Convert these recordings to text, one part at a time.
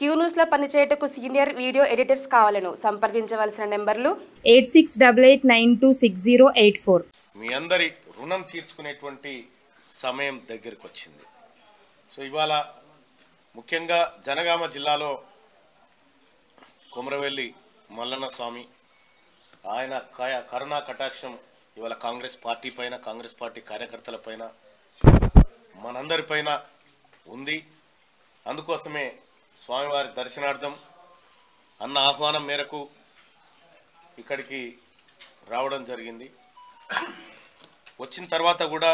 Q news లో పనిచేయటకు senior video editors కావాలను సంప్రదించవలసిన నెంబర్లు 8688926084. మీ అందరి రుణం తీర్చుకునేటువంటి సమయం దగ్గరికి వచ్చింది. సో ఇవాళ ముఖ్యంగా జనగామ జిల్లాలో కొమరవెల్లి మల్లన్న స్వామి ఆయన కరుణా కటాక్షం ఇవాళ కాంగ్రెస్ పార్టీ పైన, కాంగ్రెస్ పార్టీ కార్యకర్తల పైన, మనందరి పైన ఉంది. అందుకోసమే స్వామివారి దర్శనార్థం అన్న ఆహ్వానం మేరకు ఇక్కడికి రావడం జరిగింది. వచ్చిన తర్వాత కూడా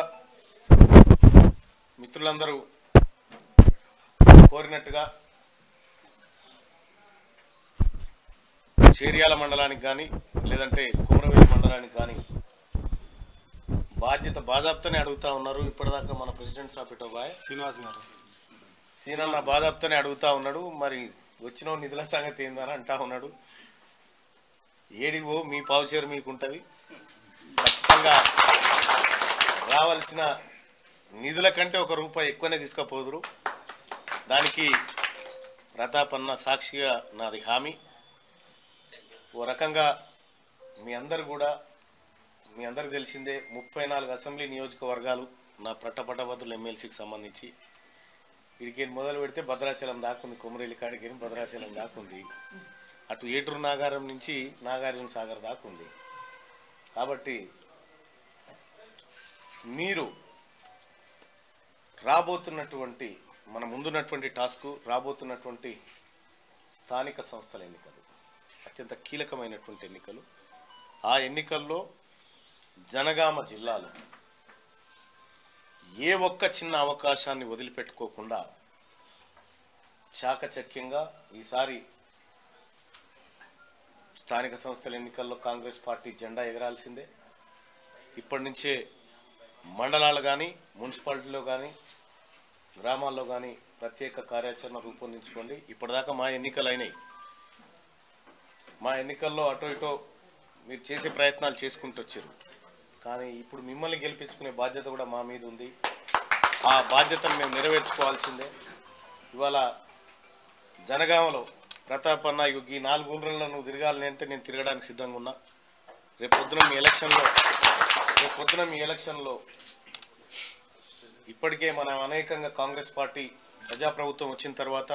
మిత్రులందరూ కోరినట్టుగా చేర్యాల మండలానికి కానీ లేదంటే కొమరవెల్లి మండలానికి కానీ బాధాప్తనే అడుగుతా ఉన్నారు. ఇప్పటిదాకా మన ప్రెసిడెంట్ సాబ్ ఇటోబాయ్ శ్రీనివాస్ గారు సీనన్న బాధాప్తనే అడుగుతా ఉన్నాడు. మరి వచ్చిన నిధుల సంగతి ఏందని అంటా ఉన్నాడు. ఏడివో మీ పావుచేరు మీకు ఉంటుంది. ఖచ్చితంగా రావాల్సిన నిధుల కంటే ₹1 ఎక్కువనే తీసుకుపోదురు. దానికి ప్రతాపన్న సాక్షిగా నాది హామీ. ఓ రకంగా మీ అందరికి తెలిసిందే 34 అసెంబ్లీ నియోజకవర్గాలు నా పట్టపట్టభద్రుల ఎమ్మెల్సీకి సంబంధించి వీడికి మొదలు పెడితే భద్రాచలం దాకుంది, కొమరేలి కాడికి భద్రాచలం దాకుంది, అటు ఏటూరు నాగారం నుంచి నాగార్జున సాగర్ దాకుంది. కాబట్టి మీరు రాబోతున్నటువంటి మన ముందున్నటువంటి టాస్క్ రాబోతున్నటువంటి స్థానిక సంస్థల ఎన్నికలు అత్యంత కీలకమైనటువంటి ఎన్నికలు. ఆ ఎన్నికల్లో జనగామ జిల్లాలో ఏ ఒక్క చిన్న అవకాశాన్ని వదిలిపెట్టుకోకుండా చాకచక్యంగా ఈసారి స్థానిక సంస్థల ఎన్నికల్లో కాంగ్రెస్ పార్టీ జెండా ఎగరాల్సిందే. ఇప్పటి నుంచే మండలాలు కానీ, మున్సిపాలిటీలో కానీ, గ్రామాల్లో కానీ ప్రత్యేక కార్యాచరణ రూపొందించుకోండి. ఇప్పటిదాకా మా ఎన్నికలు అయినాయి. మా ఎన్నికల్లో అటో ఇటో మీరు చేసే ప్రయత్నాలు చేసుకుంటూ వచ్చారు. కానీ ఇప్పుడు మిమ్మల్ని గెలిపించుకునే బాధ్యత కూడా మా మీద ఉంది. ఆ బాధ్యతను మేము నెరవేర్చుకోవాల్సిందే. ఇవాళ జనగామలో ప్రతాపన్న ఈ 4 ఊళ్ళలో నువ్వు తిరగాలని అంటే నేను తిరగడానికి సిద్ధంగా ఉన్నా. రేపు పొద్దున మీ ఎలక్షన్లో ఇప్పటికే మనం అనేకంగా కాంగ్రెస్ పార్టీ ప్రజాప్రభుత్వం వచ్చిన తర్వాత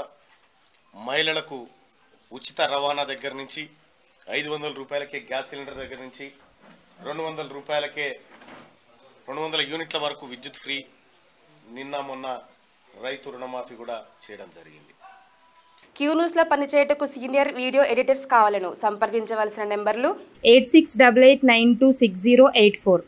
మహిళలకు ఉచిత రవాణా దగ్గర నుంచి, ₹500 గ్యాస్ సిలిండర్ దగ్గర నుంచి, ₹200 యూనిట్ల వరకు విద్యుత్ ఫ్రీ, నిన్న మొన్న రైతు రుణమాఫీ కూడా చేయడం జరిగింది. క్యూ న్యూస్ లో పనిచేయటకు సీనియర్ వీడియో ఎడిటర్స్ కావాలను సంప్రదించవలసిన నెంబర్లు 8688926084.